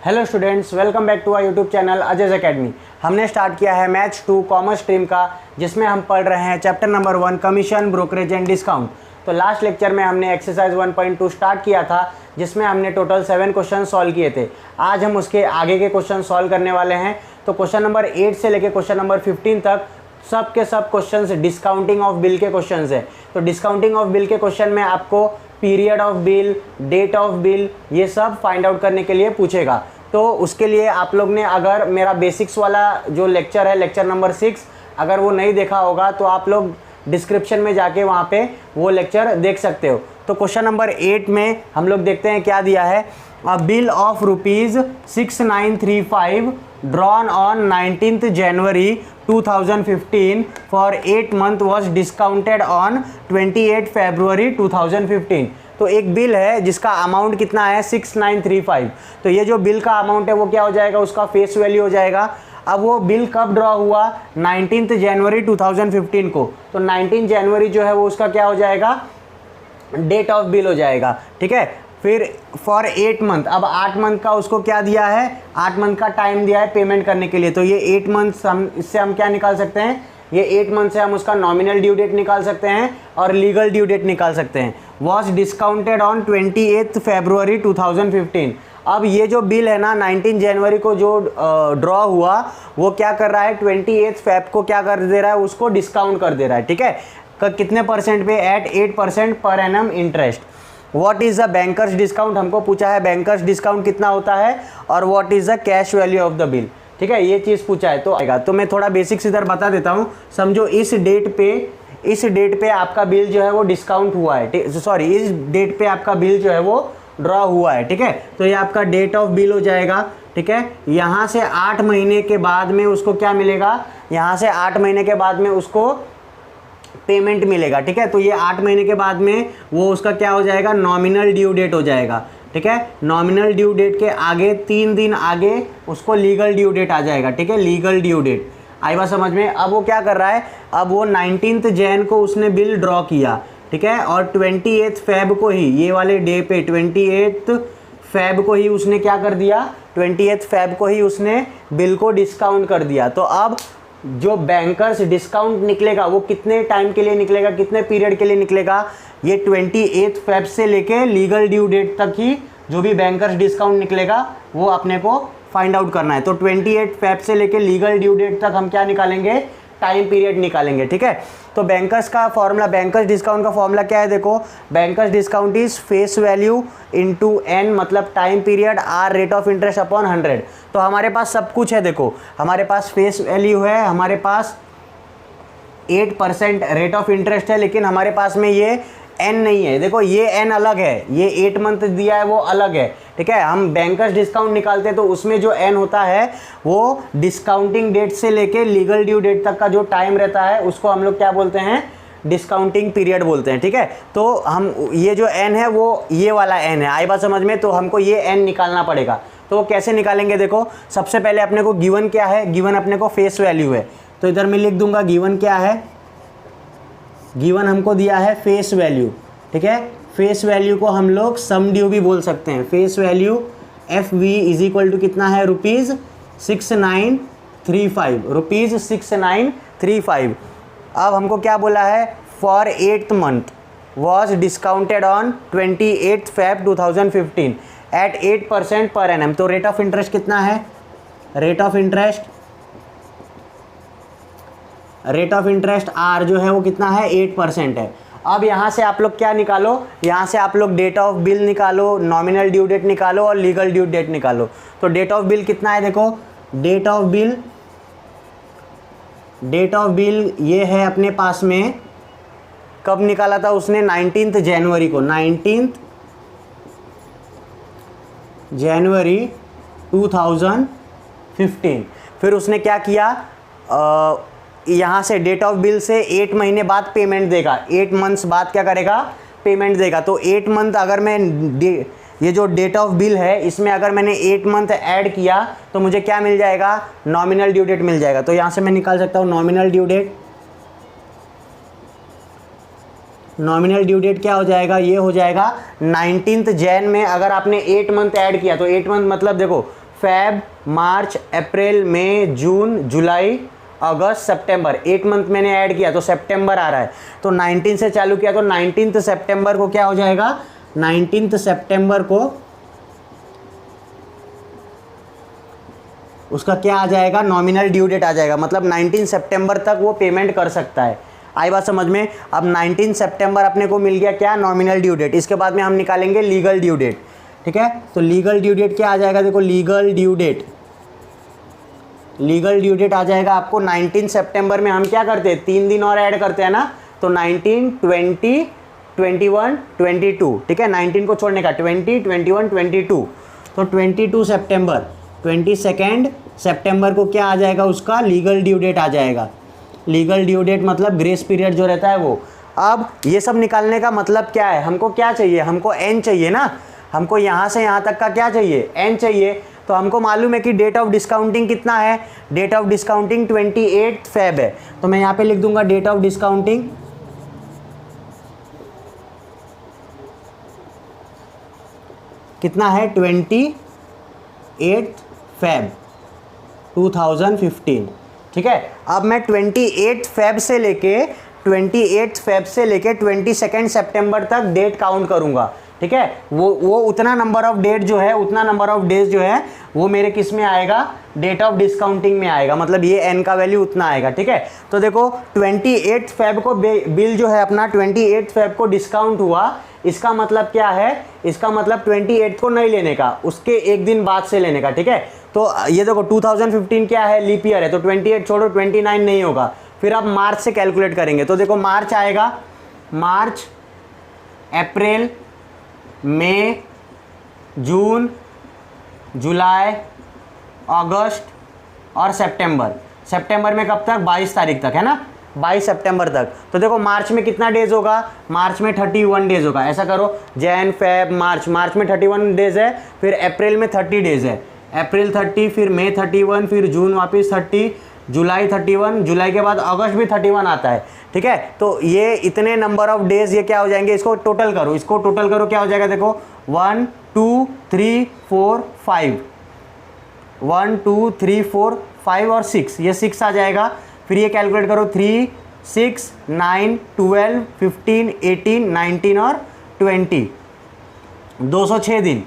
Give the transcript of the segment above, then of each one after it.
Hello students, welcome back to our YouTube channel Ajay academy. हमने start किया है maths 2 commerce stream का, जिसमें हम पढ़ रहे हैं chapter number 1 commission, brokerage and discount. तो लास्ट लेक्चर में हमने एक्सरसाइज 1.2 स्टार्ट किया था, जिसमें हमने टोटल 7 क्वेश्चन सॉल्व किए थे। आज हम उसके आगे के क्वेश्चन सॉल्व करने वाले हैं। तो क्वेश्चन नंबर 8 से लेकर क्वेश्चन नंबर 15 तक सब के सब क्वेश्चंस डिस्काउंटिंग ऑफ बिल के क्वेश्चंस है। तो डिस्काउंटिंग ऑफ बिल के क्वेश्चन में आपको period of bill, date of bill, ये सब फाइंड आउट करने के लिए पूछेगा। तो उसके लिए आप लोग ने अगर मेरा बेसिक्स वाला जो लेक्चर है, लेक्चर नंबर 6, अगर वो नहीं देखा होगा तो आप लोग डिस्क्रिप्शन में जाके वहाँ पे वो लेक्चर देख सकते हो। तो क्वेश्चन नंबर 8 में हम लोग देखते हैं क्या दिया है। अ bill of ₹6935 drawn on 19th January 2015 for 8 month was discounted on 28 February 2015। तो एक बिल है जिसका अमाउंट कितना है 6935। तो ये जो बिल का अमाउंट है वो क्या हो जाएगा, उसका फेस वैल्यू हो जाएगा। अब वो बिल कब ड्रॉ हुआ, 19th January 2015 को। तो 19 जनवरी जो है वो उसका क्या हो जाएगा, डेट ऑफ बिल हो जाएगा। ठीक है, फिर फॉर 8 मंथ, अब 8 मंथ का उसको क्या दिया है, 8 मंथ का टाइम दिया है पेमेंट करने के लिए। तो ये 8 मंथ इससे हम क्या निकाल सकते हैं, ये 8 मंथ से हम उसका नॉमिनल ड्यू डेट निकाल सकते हैं और लीगल ड्यू डेट निकाल सकते हैं। Was discounted on 28 February 2015। अब ये जो बिल है ना 19 जनवरी को जो ड्रॉ हुआ, वो क्या कर रहा है 28 फेब को क्या कर दे रहा है, उसको डिस्काउंट कर दे रहा है। ठीक है, कितने परसेंट पे, at 8% per annum interest. What is the bankers discount, हमको पूछा है बैंकर्स डिस्काउंट कितना होता है, और what is the cash value of the bill. ठीक है, ये चीज़ पूछा है तो आएगा। तो मैं थोड़ा बेसिक्स इधर बता देता हूँ। समझो इस डेट पे आपका बिल जो है वो डिस्काउंट हुआ है, सॉरी इस डेट पे आपका बिल जो है वो ड्रॉ हुआ है। ठीक है, तो ये आपका डेट ऑफ बिल हो जाएगा। ठीक है, यहाँ से 8 महीने के बाद में उसको क्या मिलेगा, यहाँ से 8 महीने के बाद में उसको पेमेंट मिलेगा। ठीक है, तो ये 8 महीने के बाद में वो उसका क्या हो जाएगा, नॉमिनल ड्यू डेट हो जाएगा। ठीक है, नॉमिनल ड्यू डेट के आगे 3 दिन आगे उसको लीगल ड्यू डेट आ जाएगा। ठीक है, लीगल ड्यू डेट आई बात समझ में। अब वो क्या कर रहा है, अब वो 19th जैन को उसने बिल ड्रॉ किया। ठीक है, और 28 फेब को ही, ये वाले डे पे 28 फेब को ही उसने क्या कर दिया, 28 फेब को ही उसने बिल को डिस्काउंट कर दिया। तो अब जो बैंकर्स डिस्काउंट निकलेगा वो कितने टाइम के लिए निकलेगा, कितने पीरियड के लिए निकलेगा, ये 28 फेब से लेके लीगल ड्यू डेट तक ही जो भी बैंकर्स डिस्काउंट निकलेगा वो अपने को फाइंड आउट करना है। तो 28 फेब से लेके लीगल ड्यू डेट तक हम क्या निकालेंगे, टाइम पीरियड निकालेंगे। ठीक है, तो बैंकर्स का फॉर्मूला, बैंकर्स डिस्काउंट का फॉर्मूला क्या है, देखो bankers discount is face value into n, मतलब time period r rate of interest upon 100। तो हमारे पास सब कुछ है, देखो हमारे पास फेस वैल्यू है, हमारे पास 8% रेट ऑफ इंटरेस्ट है, लेकिन हमारे पास में ये एन नहीं है। देखो ये एन अलग है, ये 8 मंथ दिया है वो अलग है। ठीक है, हम बैंकर्स डिस्काउंट निकालते हैं तो उसमें जो एन होता है वो डिस्काउंटिंग डेट से लेके लीगल ड्यू डेट तक का जो टाइम रहता है उसको हम लोग क्या बोलते हैं, डिस्काउंटिंग पीरियड बोलते हैं। ठीक है, तो हम ये जो एन है वो ये वाला एन है, आई बात समझ में। तो हमको ये एन निकालना पड़ेगा। तो वो कैसे निकालेंगे, देखो सबसे पहले अपने को गिवन क्या है, गिवन अपने को फेस वैल्यू है। तो इधर मैं लिख दूंगा गिवन क्या है, गिवन हमको दिया है फेस वैल्यू। ठीक है, फेस वैल्यू को हम लोग सम ड्यू भी बोल सकते हैं। Face value F V is equal to कितना है, ₹6935, ₹6935। अब हमको क्या बोला है, for 8th month was discounted on 28 Feb 2015 at 8% per annum. तो रेट ऑफ इंटरेस्ट कितना है, रेट ऑफ इंटरेस्ट आर जो है वो कितना है, 8% है। अब यहाँ से आप लोग क्या निकालो, यहाँ से आप लोग डेट ऑफ बिल निकालो, नॉमिनल ड्यू डेट निकालो और लीगल ड्यू डेट निकालो। तो डेट ऑफ बिल कितना है, देखो डेट ऑफ बिल ये है अपने पास में, कब निकाला था उसने, 19th जनवरी को, 19th जनवरी 2015। फिर उसने क्या किया, यहाँ से डेट ऑफ बिल से 8 महीने बाद पेमेंट देगा, 8 मंथ्स बाद क्या करेगा, पेमेंट देगा। तो 8 मंथ अगर मैं ये जो डेट ऑफ बिल है इसमें अगर मैंने 8 मंथ ऐड किया तो मुझे क्या मिल जाएगा, नॉमिनल ड्यू डेट मिल जाएगा। तो यहाँ से मैं निकाल सकता हूँ nominal due date. Nominal due date क्या हो जाएगा, ये हो जाएगा 19th जैन में। अगर आपने 8 मंथ ऐड किया तो 8 मंथ मतलब देखो फेब, मार्च, अप्रैल, मई, जून, जुलाई, अगस्त, सितंबर, 8 मंथ मैंने ऐड किया तो सितंबर आ रहा है। तो 19 से चालू किया तो 19 सितंबर को क्या हो जाएगा, 19 सितंबर को उसका क्या आ जाएगा, नॉमिनल ड्यू डेट आ जाएगा। मतलब 19 सितंबर तक वो पेमेंट कर सकता है। आई बात समझ में। अब 19 सितंबर अपने को मिल गया क्या, नॉमिनल ड्यू डेट। इसके बाद में हम निकालेंगे लीगल ड्यू डेट। ठीक है, तो लीगल ड्यू डेट क्या आ जाएगा, देखो legal due date, legal due date आ जाएगा आपको 19 सितंबर में हम क्या करते हैं, 3 दिन और ऐड करते हैं ना, तो 19, 20, 21, 22। ठीक है, 19 को छोड़ने का 20, 21, 22। तो 22 सितंबर, 22 सितंबर को क्या आ जाएगा, उसका लीगल ड्यू डेट आ जाएगा। लीगल ड्यू डेट मतलब ग्रेस पीरियड जो रहता है वो। अब ये सब निकालने का मतलब क्या है, हमको क्या चाहिए, हमको एन चाहिए ना, हमको यहाँ से यहाँ तक का क्या चाहिए, एन चाहिए। तो हमको मालूम है कि डेट ऑफ डिस्काउंटिंग कितना है, डेट ऑफ डिस्काउंटिंग 28 फेब है। तो मैं यहाँ पे लिख दूंगा डेट ऑफ डिस्काउंटिंग कितना है, 28 फेब 2015। ठीक है, अब मैं 28 फेब से लेके 22 सितंबर तक डेट काउंट करूंगा। ठीक है, वो उतना नंबर ऑफ डेट जो है, उतना नंबर ऑफ डेज जो है वो मेरे किस में आएगा, डेट ऑफ डिस्काउंटिंग में आएगा। मतलब ये एन का वैल्यू उतना आएगा। ठीक है, तो देखो 28 फेब को बिल जो है अपना 28 फेब को डिस्काउंट हुआ, इसका मतलब क्या है, इसका मतलब 28 को नहीं लेने का, उसके एक दिन बाद से लेने का। ठीक है, तो ये देखो 2015 क्या है, लीप ईयर है, तो 28 छोड़ो 29 नहीं होगा। फिर आप मार्च से कैलकुलेट करेंगे तो देखो मार्च आएगा, मार्च, अप्रैल, मई, जून, जुलाई, अगस्त और सितंबर। सितंबर में कब तक, 22 तारीख तक है ना, 22 सितंबर तक। तो देखो मार्च में कितना डेज होगा, मार्च में 31 डेज होगा। ऐसा करो, जैन, फेब, मार्च, मार्च में 31 डेज है, फिर अप्रैल में 30 डेज है, अप्रैल 30, फिर मई 31, फिर जून वापस 30, जुलाई 31, जुलाई के बाद अगस्त भी 31 आता है। ठीक है, तो ये इतने नंबर ऑफ डेज ये क्या हो जाएंगे, इसको टोटल करो, इसको टोटल करो, क्या हो जाएगा, देखो 1, 2, 3, 4, 5, 1, 2, 3, 4, 5 और 6, ये 6 आ जाएगा। फिर ये कैलकुलेट करो, 3, 6, 9, 12, 15, 18, 19 और 20, 206 दिन।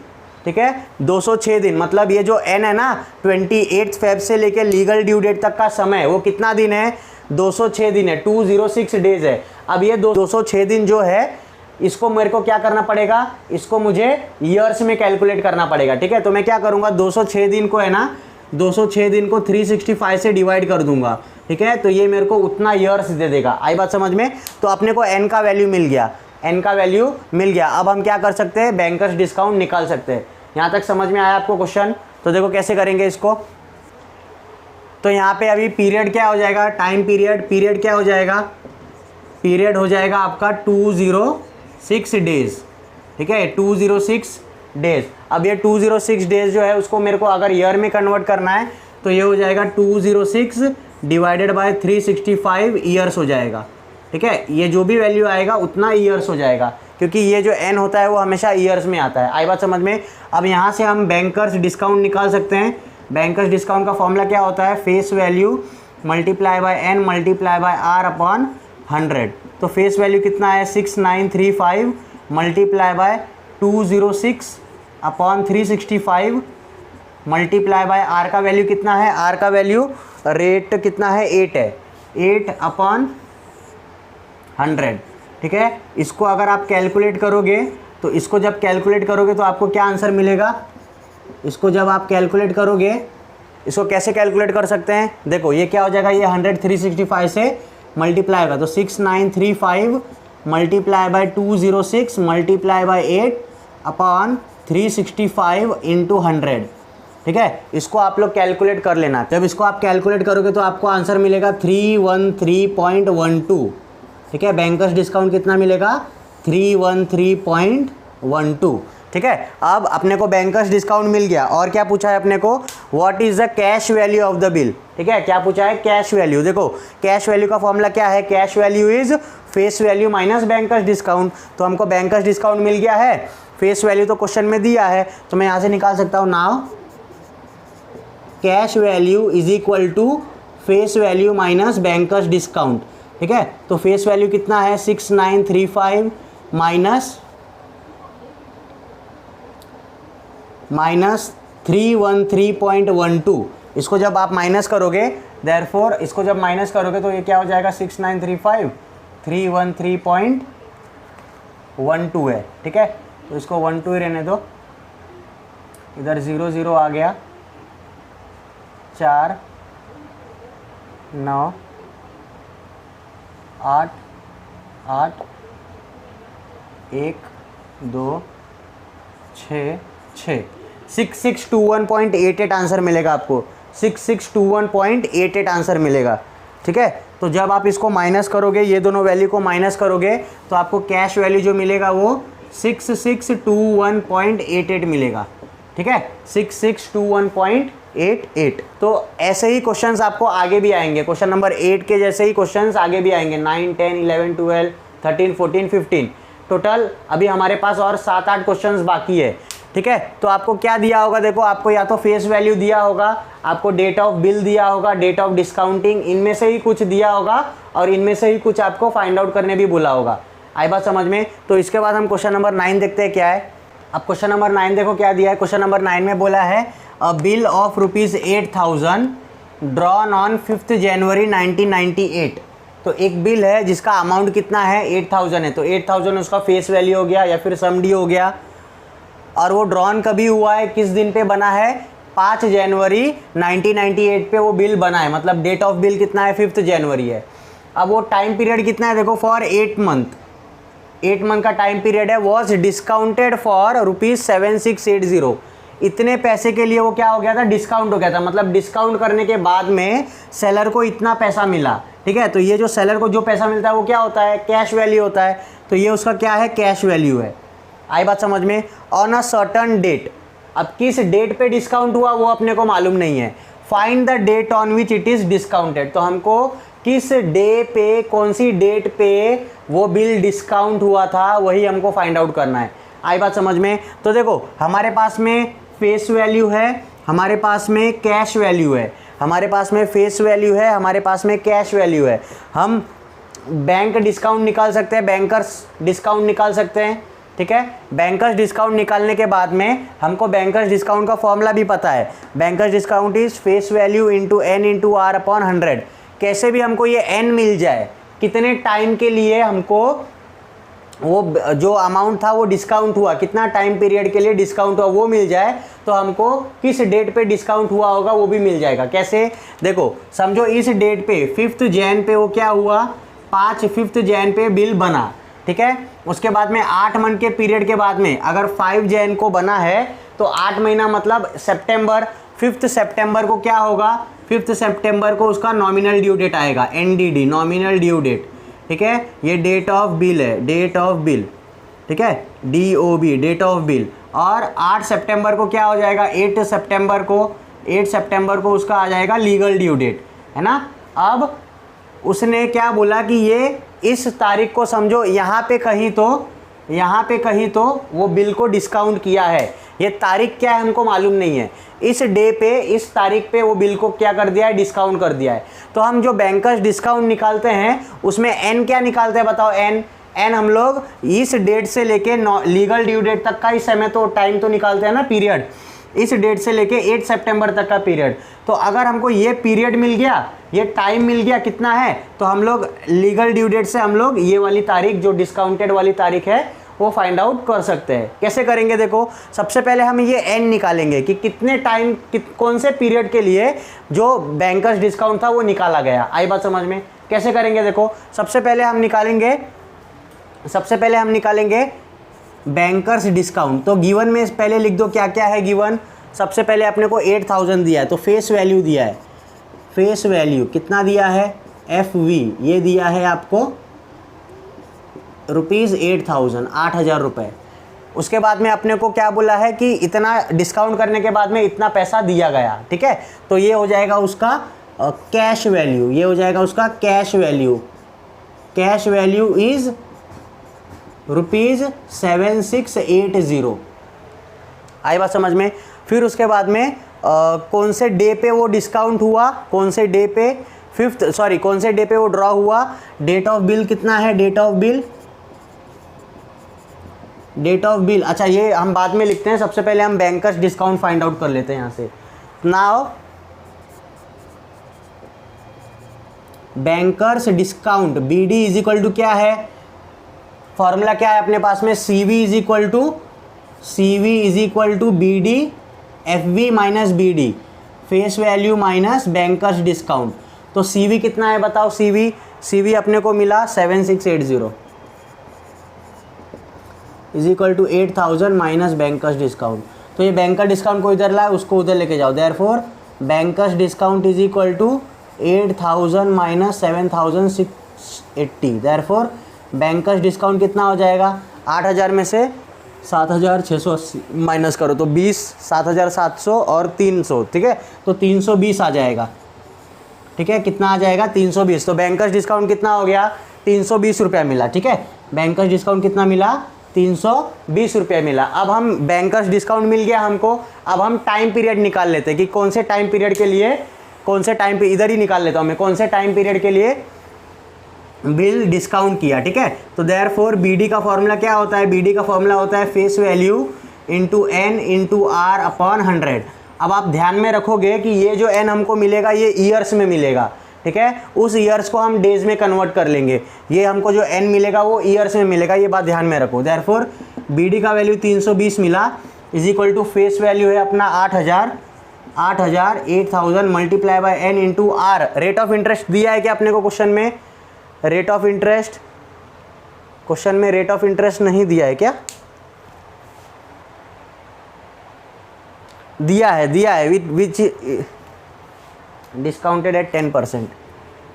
ठीक है, 206 दिन। मतलब ये जो एन है ना, 28 फेब से लेके लीगल ड्यू डेट तक का समय, वो कितना दिन है, 206 दिन है, 206 डेज है। अब ये 206 दिन जो है, इसको मेरे को क्या करना पड़ेगा, इसको मुझे ईयर्स में कैलकुलेट करना पड़ेगा। ठीक है, तो मैं क्या करूँगा, 206 दिन को है ना, 206 दिन को 365 से डिवाइड कर दूंगा। ठीक है, तो ये मेरे को उतना ईयर्स दे देगा। आई बात समझ में। तो अपने को एन का वैल्यू मिल गया, एन का वैल्यू मिल गया। अब हम क्या कर सकते हैं, बैंकर्स डिस्काउंट निकाल सकते हैं। यहाँ तक समझ में आया आपको क्वेश्चन। तो देखो कैसे करेंगे इसको। तो यहाँ पे अभी पीरियड क्या हो जाएगा, टाइम पीरियड, पीरियड क्या हो जाएगा, पीरियड हो जाएगा आपका 206 डेज। ठीक है, 206 डेज। अब ये 206 डेज जो है उसको मेरे को अगर ईयर में कन्वर्ट करना है तो ये हो जाएगा 206 डिवाइडेड बाय 365 ईयर्स हो जाएगा। ठीक है, ये जो भी वैल्यू आएगा उतना ईयर्स हो जाएगा, क्योंकि ये जो एन होता है वो हमेशा ईयर्स में आता है। आई बात समझ में। अब यहाँ से हम बैंकर्स डिस्काउंट निकाल सकते हैं। बैंकर्स डिस्काउंट का फॉर्मूला क्या होता है, face value multiply by N multiply by R upon 100। तो फेस वैल्यू कितना है, 6935 multiply by 206 upon 365 multiply by R का वैल्यू कितना है, आर का वैल्यू रेट कितना है, 8 है, 8 अपॉन 100। ठीक है, इसको अगर आप कैलकुलेट करोगे तो इसको जब कैलकुलेट करोगे तो आपको क्या आंसर मिलेगा, इसको जब आप कैलकुलेट करोगे, इसको कैसे कैलकुलेट कर सकते हैं, देखो ये क्या हो जाएगा, ये 100 365 से मल्टीप्लाई होगा तो 6935 multiply by 206 multiply by 8 upon 365 into 100। ठीक है, इसको आप लोग कैलकुलेट कर लेना। जब इसको आप कैलकुलेट करोगे तो आपको आंसर मिलेगा 313.12। ठीक है, बैंकर्स डिस्काउंट कितना मिलेगा, 313.12। ठीक है, अब अपने को बैंकर्स डिस्काउंट मिल गया। और क्या पूछा है अपने को, what is the cash value of the bill. ठीक है, क्या पूछा है, कैश वैल्यू। देखो कैश वैल्यू का फॉर्मूला क्या है, cash value is face value minus bankers discount. तो हमको बैंकर्स डिस्काउंट मिल गया है, फेस वैल्यू तो क्वेश्चन में दिया है, तो मैं यहाँ से निकाल सकता हूँ। Now cash value is equal to face value minus bankers discount. ठीक है, तो फेस वैल्यू कितना है 6935 माइनस 313.12। इसको जब आप माइनस करोगे, देयरफॉर इसको जब माइनस करोगे तो ये क्या हो जाएगा 6935 313.12 है। ठीक है, तो इसको 12 ही रहने दो, इधर 0 0 आ गया, 4 9 8 8 1 2 6 6 6621.88 आंसर मिलेगा आपको, 6621.88 आंसर मिलेगा। ठीक है, तो जब आप इसको माइनस करोगे, ये दोनों वैल्यू को माइनस करोगे तो आपको कैश वैल्यू जो मिलेगा वो 6621.88 मिलेगा। ठीक है, 6621.88। तो ऐसे ही क्वेश्चंस आपको आगे भी आएंगे, क्वेश्चन नंबर 8 के जैसे ही क्वेश्चंस आगे भी आएंगे, 9 10 11 12 13 14 15। टोटल अभी हमारे पास और 7-8 क्वेश्चंस बाकी है। ठीक है, तो आपको क्या दिया होगा, देखो आपको या तो फेस वैल्यू दिया होगा, आपको डेट ऑफ बिल दिया होगा, डेट ऑफ डिस्काउंटिंग, इनमें से ही कुछ दिया होगा और इनमें से ही कुछ आपको फाइंड आउट करने भी बोला होगा। आई बात समझ में? तो इसके बाद हम क्वेश्चन नंबर 9 देखते हैं क्या है। अब क्वेश्चन नंबर 9 देखो क्या दिया है। क्वेश्चन नंबर 9 में बोला है अ बिल ऑफ ₹8,000 ड्रॉन ऑन 5 जनवरी 1998। तो एक बिल है जिसका अमाउंट कितना है 8,000 है, तो 8,000 उसका फेस वैल्यू हो गया या फिर सम डी हो गया। और वो ड्रॉन कभी हुआ है, किस दिन पे बना है, 5 जनवरी 1998 पे वो बिल बना है, मतलब डेट ऑफ बिल कितना है 5 जनवरी है। अब वो टाइम पीरियड कितना है, देखो फॉर 8 मंथ, 8 मंथ का टाइम पीरियड है। Was discounted for ₹7680। इतने पैसे के लिए वो क्या हो गया था, डिस्काउंट हो गया था, मतलब डिस्काउंट करने के बाद में सेलर को इतना पैसा मिला। ठीक है, तो ये जो सेलर को जो पैसा मिलता है वो क्या होता है, कैश वैल्यू होता है। तो ये उसका क्या है, कैश वैल्यू है। आई बात समझ में? ऑन अ सर्टन डेट, अब किस डेट पे डिस्काउंट हुआ वो अपने को मालूम नहीं है। Find the date on which it is discounted, तो हमको किस डे पे, कौन सी डेट पे वो बिल डिस्काउंट हुआ था वही हमको फाइंड आउट करना है। आई बात समझ में? तो देखो हमारे पास में फेस वैल्यू है, हमारे पास में कैश वैल्यू है, हमारे पास में फेस वैल्यू है, हमारे पास में कैश वैल्यू है। हम बैंक डिस्काउंट निकाल सकते हैं, बैंकर्स डिस्काउंट निकाल सकते हैं। ठीक है, बैंकर्स डिस्काउंट निकालने के बाद में हमको बैंकर्स डिस्काउंट का फॉर्मूला भी पता है। Bankers discount is face value into n into are upon 100। कैसे भी हमको ये n मिल जाए, कितने टाइम के लिए हमको वो जो अमाउंट था वो डिस्काउंट हुआ, कितना टाइम पीरियड के लिए डिस्काउंट हुआ वो मिल जाए, तो हमको किस डेट पे डिस्काउंट हुआ होगा वो भी मिल जाएगा। कैसे, देखो समझो इस डेट पे 5 जैन पे वो क्या हुआ, 5 जैन पे बिल बना। ठीक है, उसके बाद में 8 मंथ के पीरियड के बाद में अगर 5 जैन को बना है तो 8 महीना मतलब सितंबर, 5 सितंबर को क्या होगा, 5 सितंबर को उसका नॉमिनल ड्यू डेट आएगा, NDD नॉमिनल ड्यू डेट। ठीक है, ये डेट ऑफ बिल है, डेट ऑफ बिल। ठीक है, DOB डेट ऑफ बिल। और 8 सितंबर को क्या हो जाएगा, 8 सितंबर को उसका आ जाएगा लीगल ड्यू डेट, है ना। अब उसने क्या बोला कि ये इस तारीख को समझो, यहाँ पे कहीं तो वो बिल को डिस्काउंट किया है। ये तारीख क्या है हमको मालूम नहीं है, इस डे पे, इस तारीख पे वो बिल को क्या कर दिया है, डिस्काउंट कर दिया है। तो हम जो बैंकर्स डिस्काउंट निकालते हैं उसमें n क्या निकालते हैं बताओ, n हम लोग इस डेट से लेके लीगल ड्यू डेट तक का इस समय तो टाइम तो निकालते हैं ना, पीरियड, इस डेट से लेके 8 सितंबर तक का पीरियड। तो अगर हमको ये पीरियड मिल गया, ये टाइम मिल गया कितना है, तो हम लोग लीगल ड्यू डेट से हम लोग ये वाली तारीख जो डिस्काउंटेड वाली तारीख है वो फाइंड आउट कर सकते हैं। कैसे करेंगे, देखो सबसे पहले हम ये n निकालेंगे कि कितने टाइम, कौन से पीरियड के लिए जो बैंकर्स डिस्काउंट था वो निकाला गया। आई बात समझ में? कैसे करेंगे, देखो सबसे पहले हम निकालेंगे बैंकर्स डिस्काउंट। तो गिवन में पहले लिख दो क्या क्या है गिवन। सबसे पहले अपने को 8,000 दिया है, तो फेस वैल्यू दिया है, फेस वैल्यू कितना दिया है, FV ये दिया है आपको ₹8,000, 8,000 रुपये। उसके बाद में अपने को क्या बोला है कि इतना डिस्काउंट करने के बाद में इतना पैसा दिया गया। ठीक है, तो ये हो जाएगा उसका कैश वैल्यू, ये हो जाएगा उसका cash value. Cash value is ₹7680। आई बात समझ में? फिर उसके बाद में कौन से डे पे वो डिस्काउंट हुआ, कौन से डे पे, कौन से डे पे वो ड्रॉ हुआ, डेट ऑफ बिल कितना है, डेट ऑफ बिल। अच्छा ये हम बाद में लिखते हैं, सबसे पहले हम बैंकर्स डिस्काउंट फाइंड आउट कर लेते हैं यहाँ से। Now bankers discount BD is equal to क्या है, फॉर्मूला क्या है अपने पास में, CV is equal to BD FV minus BD, face value minus bankers discount. तो CV कितना है बताओ, CV अपने को मिला 7680 is equal to 8000 minus bankers discount. तो ये बैंकर डिस्काउंट को इधर लाए, उसको उधर लेके जाओ, therefore bankers discount is equal to 8000 minus 7680, therefore bankers discount कितना हो जाएगा, 8000 में से 7680 माइनस करो तो 20, 7700 और 300, ठीक है, तो 320 आ जाएगा, ठीक है, कितना आ जाएगा 320। तो बैंकर्स डिस्काउंट कितना हो गया, 320 रुपया मिला, ठीक है, बैंकर्स डिस्काउंट कितना मिला, 320 रुपये मिला। अब हम बैंकर्स डिस्काउंट मिल गया हमको, अब हम टाइम पीरियड निकाल लेते हैं कि कौन से टाइम पीरियड के लिए, कौन से टाइम पे, इधर ही निकाल लेता हूँ मैं, कौन से टाइम पीरियड के लिए बिल डिस्काउंट किया, ठीक है। तो देयरफॉर BD का फॉर्मूला क्या होता है, BD का फॉर्मूला होता है face value into N into R upon 100। अब आप ध्यान में रखोगे कि ये जो N हमको मिलेगा ये ईयर्स में मिलेगा, ठीक है, उस ईयर्स को हम डेज में कन्वर्ट कर लेंगे, ये हमको जो N मिलेगा वो ईयर्स में मिलेगा, ये बात ध्यान में रखो। देयरफॉर BD का वैल्यू 320 मिला is equal to face value है अपना 8000 multiply by N into R। Rate of interest दिया है क्या अपने को क्वेश्चन में, रेट ऑफ इंटरेस्ट, क्वेश्चन में रेट ऑफ इंटरेस्ट नहीं दिया है क्या, दिया है विच डिस्काउंटेड एट 10%।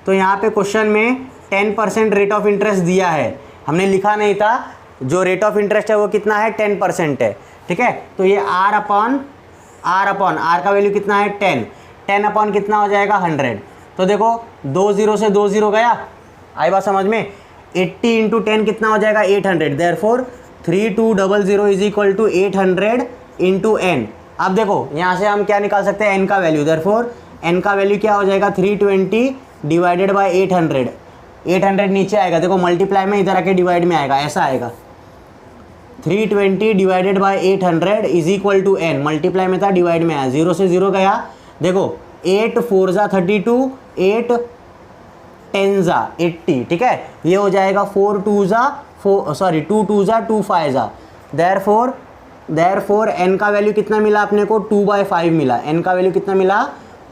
तो यहाँ पे क्वेश्चन में 10% रेट ऑफ इंटरेस्ट दिया है, हमने लिखा नहीं था, जो रेट ऑफ इंटरेस्ट है वो कितना है 10% है, ठीक है। तो ये R अपॉन R का वैल्यू कितना है 10 अपॉन कितना हो जाएगा 100। तो देखो 2 0 से 2 0 गया, आई बात समझ में, 80 इंटू 10 कितना हो जाएगा 800, therefore 3200 is equal to 800 into N। अब देखो यहाँ से हम क्या निकाल सकते हैं N का वैल्यू, देयरफॉर N का वैल्यू क्या हो जाएगा 320 डिवाइडेड बाय 800 नीचे आएगा, देखो मल्टीप्लाई में इधर आके डिवाइड में आएगा, ऐसा आएगा 320 divided by 800 is equal to N, multiply में था डिवाइड में आया, 0 से 0 गया, देखो 8 4 जा 32, 8 10 जा 80, ठीक है, ये हो जाएगा 2 2 जा 2 5 जा, देयरफॉर N का वैल्यू कितना मिला अपने को 2/5 मिला, N का वैल्यू कितना मिला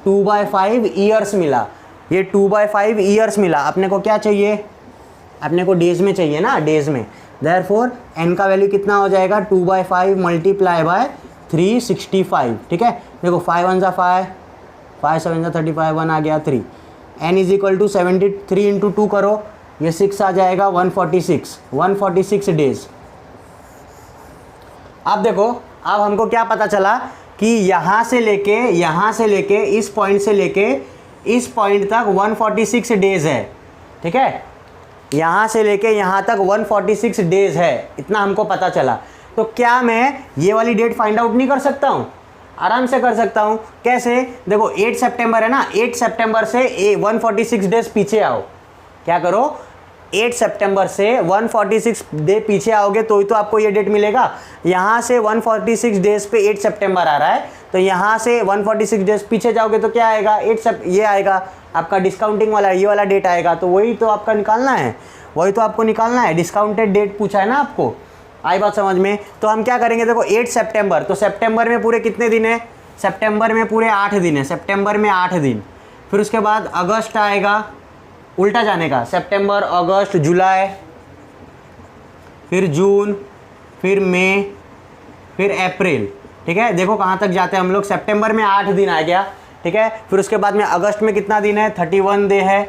2/5 ईयर्स मिला, ये 2/5 ईयर्स मिला। अपने को क्या चाहिए, अपने को डेज में चाहिए ना, डेज में, देयरफॉर N का वैल्यू कितना हो जाएगा 2/5 मल्टीप्लाई बाय 365, ठीक है, देखो 5 1 जा 5, 5 7 जा 35, 1 आ गया 3, N is equal to 73 into 2 करो, ये 6 आ जाएगा 146 डेज। अब देखो, अब हमको क्या पता चला कि यहाँ से लेके इस पॉइंट से लेके इस पॉइंट तक 146 डेज है, ठीक है, यहाँ से लेके यहाँ तक 146 डेज है, इतना हमको पता चला। तो क्या मैं ये वाली डेट फाइंड आउट नहीं कर सकता हूँ, आराम से कर सकता हूँ। कैसे, देखो 8 सितंबर है ना, 8 सितंबर से 146 डेज पीछे आओ, क्या करो 8 सितंबर से 146 डे पीछे आओगे तो ही तो आपको ये डेट मिलेगा। यहाँ से 146 डेज पे 8 सितंबर आ रहा है, तो यहाँ से 146 डेज पीछे जाओगे तो क्या आएगा, ये आएगा आपका डिस्काउंटिंग वाला, ये वाला डेट आएगा, तो वही तो आपका निकालना है, वही तो आपको निकालना है, डिस्काउंटेड डेट पूछा है ना आपको, आई बात समझ में। तो हम क्या करेंगे, देखो 8 सितंबर, तो सितंबर में पूरे कितने दिन है, सितंबर में पूरे 8 दिन है, सितंबर में 8 दिन, फिर उसके बाद अगस्त आएगा, उल्टा जाने का, सितंबर अगस्त जुलाई, फिर जून, फिर मई, फिर अप्रैल, ठीक है, देखो कहाँ तक जाते हैं हम लोग, सितंबर में 8 दिन आ गया, ठीक है, फिर उसके बाद में अगस्त में कितना दिन है 31 डे है,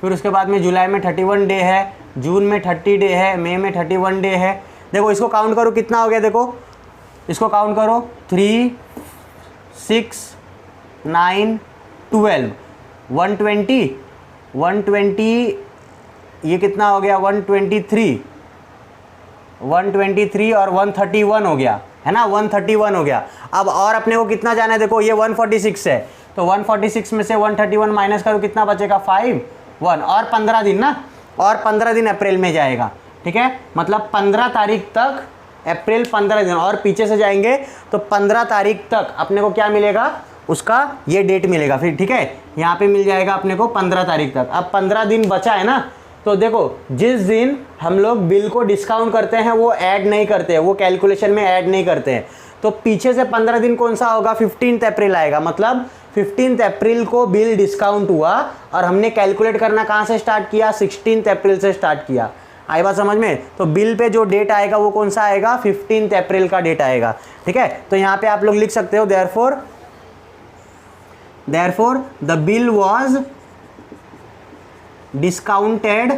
फिर उसके बाद में जुलाई में 31 डे है, जून में 30 डे है, मई में 31 डे है। देखो इसको काउंट करो कितना हो गया, देखो इसको काउंट करो 3 6 9 12 120 ये कितना हो गया 123 और 131 हो गया, है ना, 131 हो गया। अब और अपने को कितना जाना है, देखो ये 146 है, तो 146 में से 131 माइनस करो, कितना बचेगा 5 1, और 15 दिन ना, और 15 दिन अप्रैल में जाएगा, ठीक है, मतलब 15 तारीख तक, अप्रैल 15 दिन, और पीछे से जाएंगे तो 15 तारीख तक अपने को क्या मिलेगा, उसका ये डेट मिलेगा फिर, ठीक है, यहाँ पे मिल जाएगा अपने को 15 तारीख तक। अब 15 दिन बचा है ना, तो देखो जिस दिन हम लोग बिल को डिस्काउंट करते हैं वो ऐड नहीं करते हैं, वो कैलकुलेशन में ऐड नहीं करते हैं, तो पीछे से 15 दिन कौन सा होगा, 15 अप्रैल आएगा, मतलब 15 अप्रैल को बिल डिस्काउंट हुआ, और हमने कैलकुलेट करना कहाँ से स्टार्ट किया, 16 अप्रैल से स्टार्ट किया। आई बात समझ में, तो बिल पे जो डेट आएगा वो कौन सा आएगा, 15 अप्रैल का डेट आएगा, ठीक है। तो यहाँ पे आप लोग लिख सकते हो therefore the bill was discounted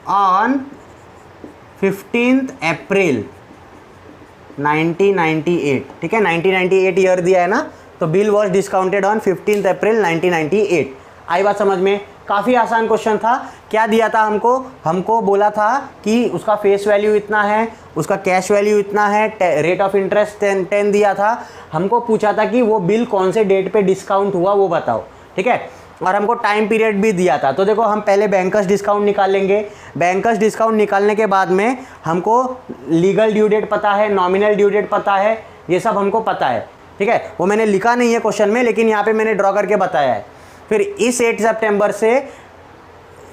on 15th अप्रैल 1998, ठीक है, 1998 ईयर दिया है ना, तो bill was discounted on 15th अप्रैल 1998। आई बात समझ में, काफ़ी आसान क्वेश्चन था। क्या दिया था हमको बोला था कि उसका फेस वैल्यू इतना है, उसका कैश वैल्यू इतना है, रेट ऑफ इंटरेस्ट 10 दिया था, हमको पूछा था कि वो बिल कौन से डेट पे डिस्काउंट हुआ वो बताओ, ठीक है, और हमको टाइम पीरियड भी दिया था। तो देखो हम पहले बैंकर्स डिस्काउंट निकालेंगे, बैंकर्स डिस्काउंट निकालने के बाद में हमको लीगल ड्यू डेट पता है, नॉमिनल ड्यू डेट पता है, ये सब हमको पता है, ठीक है, वो मैंने लिखा नहीं है क्वेश्चन में, लेकिन यहाँ पे मैंने ड्रॉ करके बताया है। फिर इस 8 सितंबर से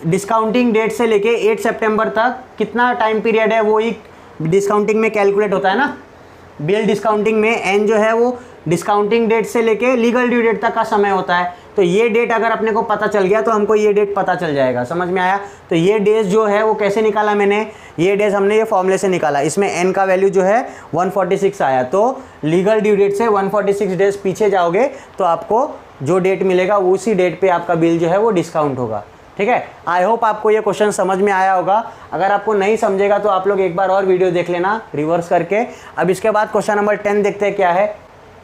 डिस्काउंटिंग डेट से लेके 8 सितंबर तक कितना टाइम पीरियड है, वो ही डिस्काउंटिंग में कैलकुलेट होता है ना, बिल डिस्काउंटिंग में एन जो है वो डिस्काउंटिंग डेट से लेके लीगल ड्यू डेट तक का समय होता है। तो ये डेट अगर अपने को पता चल गया तो हमको ये डेट पता चल जाएगा, समझ में आया। तो ये डेज जो है वो कैसे निकाला मैंने, ये डेज हमने ये फॉर्मूले से निकाला, इसमें एन का वैल्यू जो है 146 आया, तो लीगल ड्यू डेट से 146 डेज पीछे जाओगे तो आपको जो डेट मिलेगा उसी डेट पे आपका बिल जो है वो डिस्काउंट होगा, ठीक है। आई होप आपको ये क्वेश्चन समझ में आया होगा। अगर आपको नहीं समझेगा तो आप लोग एक बार और वीडियो देख लेना रिवर्स करके। अब इसके बाद क्वेश्चन नंबर 10 देखते हैं क्या है।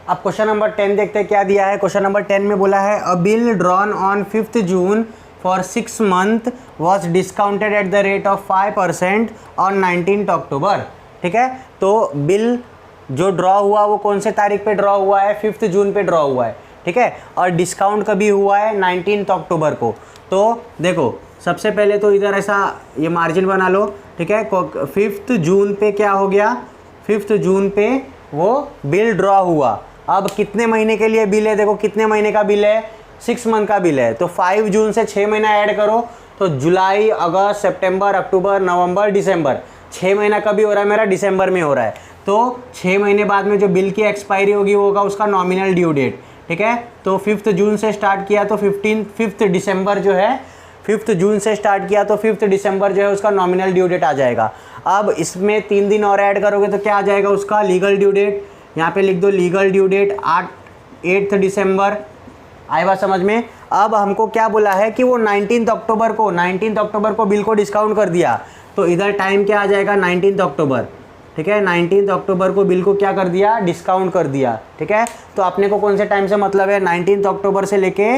अब क्वेश्चन नंबर 10 देखते हैं क्या दिया है। क्वेश्चन नंबर 10 में बोला है अ bill drawn on 5th June for 6 month was discounted at the rate of 5% on 19th अक्टूबर, ठीक है। तो बिल जो ड्रॉ हुआ वो कौन से तारीख पे ड्रॉ हुआ है, 5th जून पे ड्रॉ हुआ है, ठीक है, और डिस्काउंट कभी हुआ है 19th अक्टूबर को। तो देखो सबसे पहले तो इधर ऐसा ये मार्जिन बना लो, ठीक है। 5th जून पे क्या हो गया, 5th जून पे वो बिल ड्रॉ हुआ। अब कितने महीने के लिए बिल है, देखो कितने महीने का बिल है, 6 मंथ का बिल है। तो 5 जून से 6 महीना ऐड करो तो जुलाई, अगस्त, सितंबर, अक्टूबर, नवंबर, दिसंबर, 6 महीना कभी हो रहा है मेरा, दिसंबर में हो रहा है। तो 6 महीने बाद में जो बिल की एक्सपायरी होगी वो होगा उसका नॉमिनल ड्यू डेट, ठीक है। तो 5th जून से स्टार्ट किया तो 5th दिसंबर जो है, 5th जून से स्टार्ट किया तो 5th दिसंबर जो है उसका नॉमिनल ड्यू डेट आ जाएगा। अब इसमें 3 दिन और ऐड करोगे तो क्या आ जाएगा उसका लीगल ड्यू डेट, यहाँ पे लिख दो लीगल ड्यू डेट 8 दिसंबर। आई बात समझ में। अब हमको क्या बोला है कि वो 19th अक्टूबर को बिल को डिस्काउंट कर दिया, तो इधर टाइम क्या आ जाएगा 19th अक्टूबर, ठीक है। 19th अक्टूबर को बिल को क्या कर दिया, डिस्काउंट कर दिया, ठीक है। तो अपने को कौन से टाइम से मतलब है, 19th अक्टूबर से लेके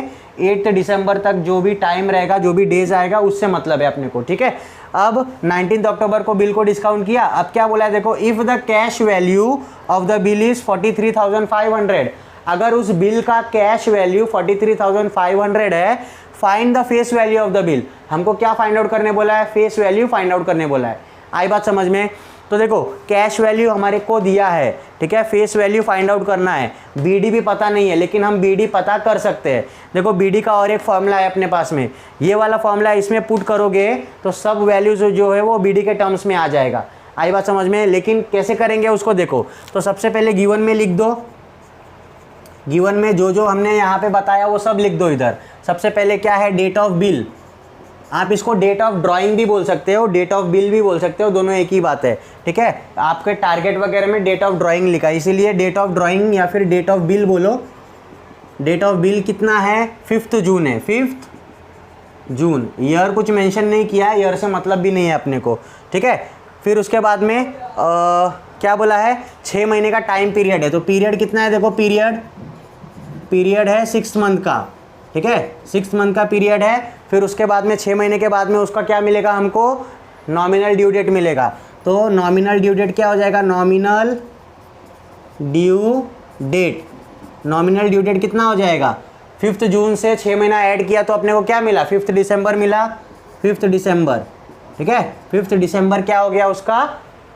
8 दिसंबर तक जो भी टाइम रहेगा, जो भी डेज आएगा उससे मतलब है अपने को, ठीक है। अब 19th अक्टूबर को बिल को डिस्काउंट किया। अब क्या बोला है देखो, if the cash value of the bill is 43,500, अगर उस बिल का कैश वैल्यू 43,500 है, find the face value of the bill. हमको क्या फाइंड आउट करने बोला है, फेस वैल्यू फाइंड आउट करने बोला है। आई बात समझ में। तो देखो कैश वैल्यू हमारे को दिया है, ठीक है, फेस वैल्यू फाइंड आउट करना है। बीडी भी पता नहीं है लेकिन हम बीडी पता कर सकते हैं। देखो बीडी का और एक फॉर्मूला है अपने पास में, ये वाला फॉर्मूला इसमें पुट करोगे तो सब वैल्यूज जो है वो बीडी के टर्म्स में आ जाएगा। आई बात समझ में। लेकिन कैसे करेंगे उसको देखो, तो सबसे पहले गिवन में लिख दो, गिवन में जो जो हमने यहाँ पे बताया वो सब लिख दो इधर। सबसे पहले क्या है, डेट ऑफ बिल, आप इसको डेट ऑफ ड्राइंग भी बोल सकते हो, डेट ऑफ बिल भी बोल सकते हो, दोनों एक ही बात है, ठीक है। आपके टारगेट वगैरह में डेट ऑफ ड्राइंग लिखा है इसीलिए डेट ऑफ ड्राइंग या फिर डेट ऑफ बिल बोलो। डेट ऑफ बिल कितना है, 5th जून है, 5th जून। ईयर कुछ मेंशन नहीं किया है, ईयर से मतलब भी नहीं है अपने को, ठीक है। फिर उसके बाद में क्या बोला है, 6 महीने का टाइम पीरियड है। तो पीरियड कितना है, देखो पीरियड है 6 मंथ का, ठीक है, 6 मंथ का पीरियड है। फिर उसके बाद में 6 महीने के बाद में उसका क्या मिलेगा हमको, नॉमिनल ड्यू डेट मिलेगा। तो नॉमिनल ड्यू डेट क्या हो जाएगा, nominal due date, nominal due date कितना हो जाएगा, 5 जून से 6 महीना ऐड किया तो अपने को क्या मिला, 5 दिसंबर मिला, 5 दिसंबर, ठीक है। 5 दिसंबर क्या हो गया उसका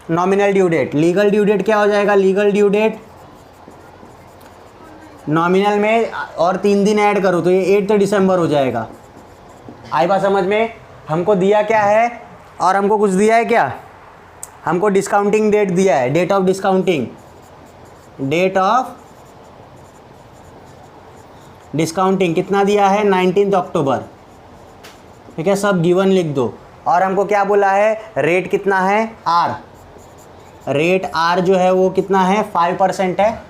nominal due date. Legal due date क्या हो जाएगा, लीगल ड्यू डेट नॉमिनल में और 3 दिन ऐड करो तो ये 8 दिसंबर हो जाएगा। आई बात समझ में। हमको दिया क्या है, और हमको कुछ दिया है क्या, हमको डिस्काउंटिंग डेट दिया है, date of discounting, date of discounting कितना दिया है, 19 अक्टूबर, ठीक है। सब गिवन लिख दो। और हमको क्या बोला है, रेट कितना है, आर, रेट आर जो है वो कितना है, 5% है,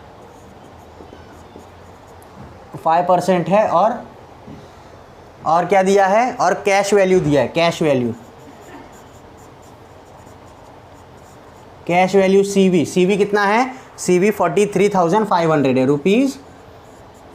5% है। और क्या दिया है, और कैश वैल्यू दिया है, cash value, cash value CV, CV कितना है, सीवी 43,500 है, रुपीज़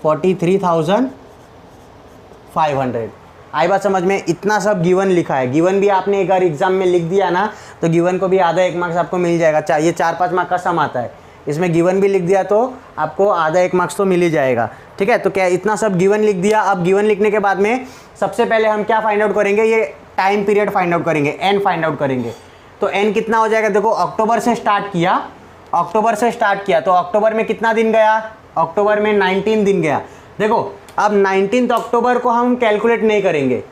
43,500। आई बात समझ में। इतना सब गिवन लिखा है। गिवन भी आपने एक बार एग्जाम में लिख दिया ना तो गिवन को भी आधा 1 मार्क्स आपको मिल जाएगा। चाहिए 4-5 मार्क्स का सम आता है, इसमें गिवन भी लिख दिया तो आपको आधा 1 मार्क्स तो मिल ही जाएगा, ठीक है। तो क्या इतना सब गिवन लिख दिया। अब गिवन लिखने के बाद में सबसे पहले हम क्या फाइंड आउट करेंगे, ये टाइम पीरियड फाइंड आउट करेंगे, एन फाइंड आउट करेंगे। तो एन कितना हो जाएगा, देखो अक्टूबर से स्टार्ट किया, अक्टूबर से स्टार्ट किया तो अक्टूबर में कितना दिन गया, अक्टूबर में 19 दिन गया। देखो अब 19 अक्टूबर को हम कैलकुलेट नहीं करेंगे,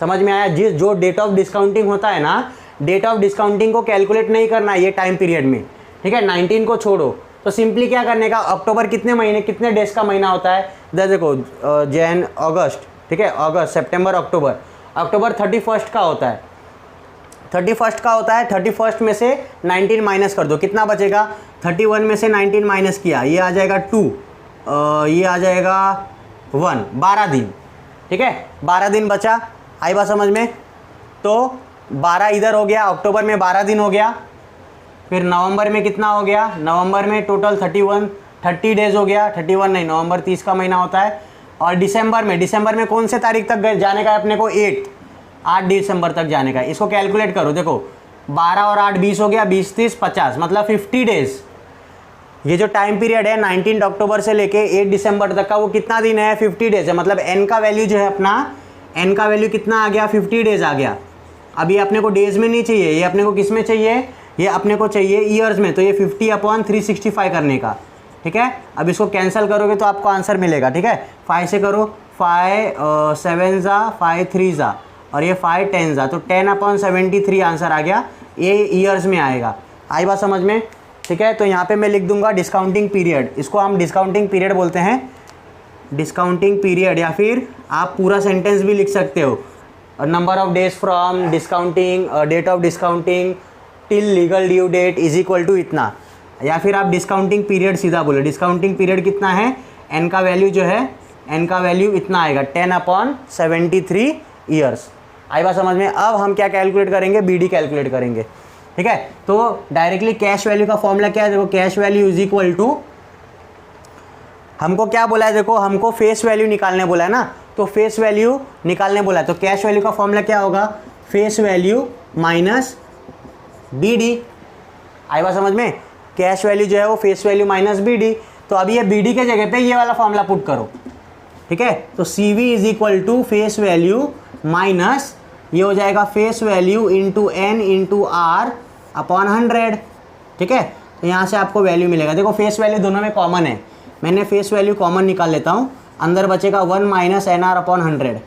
समझ में आया। जिस जो डेट ऑफ डिस्काउंटिंग होता है ना, डेट ऑफ डिस्काउंटिंग को कैलकुलेट नहीं करना है ये टाइम पीरियड में, ठीक है। 19 को छोड़ो। तो सिंपली क्या करने का, अक्टूबर कितने महीने, कितने डेज का महीना होता है, देखो जैन अगस्त, ठीक है, अगस्त सितंबर अक्टूबर, अक्टूबर 31 का होता है, 31 का होता है। 31 में से 19 माइनस कर दो, कितना बचेगा, 31 में से 19 माइनस किया, ये आ जाएगा 2, ये आ जाएगा 1, 12 दिन, ठीक है, 12 दिन बचा। आई बात समझ में। तो 12 इधर हो गया, अक्टूबर में 12 दिन हो गया, फिर नवंबर में कितना हो गया, नवंबर में टोटल 30 डेज हो गया, 31 नहीं, नवंबर 30 का महीना होता है। और दिसंबर में कौन से तारीख तक जाने का है अपने को, 8 दिसंबर तक जाने का है। इसको कैलकुलेट करो, देखो 12 और 8 20 हो गया, 20 30 50, मतलब 50 डेज। ये जो टाइम पीरियड है 19 अक्टूबर से लेके 8 दिसंबर तक का, वो कितना दिन है, 50 डेज है। मतलब एन का वैल्यू जो है अपना, एन का वैल्यू कितना आ गया, 50 डेज आ गया। अब ये अपने को डेज में नहीं चाहिए, ये अपने को किस में चाहिए, ये अपने को चाहिए ईयर्स में। तो ये 50/365 करने का, ठीक है। अब इसको कैंसिल करोगे तो आपको आंसर मिलेगा, ठीक है। 5 से करो, 5 7 जा 5 3 जा, और ये 5 10 जा, तो 10/73 आंसर आ गया, ये ईयर्स में आएगा। आई बात समझ में, ठीक है। तो यहाँ पे मैं लिख दूंगा डिस्काउंटिंग पीरियड, इसको हम डिस्काउंटिंग पीरियड बोलते हैं, डिस्काउंटिंग पीरियड। या फिर आप पूरा सेंटेंस भी लिख सकते हो, number of days from discounting, date of discounting till legal due date is equal to इतना। या फिर आप डिस्काउंटिंग पीरियड सीधा बोलो, डिस्काउंटिंग पीरियड कितना है, एन का वैल्यू जो है, एन का वैल्यू इतना आएगा, 10/73 ईयर्स। आई बात समझ में। अब हम क्या कैलकुलेट करेंगे, बी डी कैलकुलेट करेंगे, ठीक है। तो डायरेक्टली कैश वैल्यू का फॉर्मूला क्या है, देखो cash value is equal to, हमको क्या बोला है, देखो हमको फेस वैल्यू निकालने बोला है ना, तो फेस वैल्यू निकालने बोला है। तो कैश वैल्यू का फॉर्मूला क्या होगा, face value minus B D. आई बात समझ में। कैश वैल्यू जो है वो face value minus B D. तो अभी ये बी डी के जगह पे ये वाला फॉर्मूला पुट करो, ठीक है। तो C V is equal to face value minus, ये हो जाएगा face value into n into are upon 100, ठीक है। तो यहाँ से आपको वैल्यू मिलेगा। देखो फेस वैल्यू दोनों में कॉमन है, मैंने फेस वैल्यू कॉमन निकाल लेता हूँ, अंदर बचेगा 1 माइनस एन आर अपॉन 100।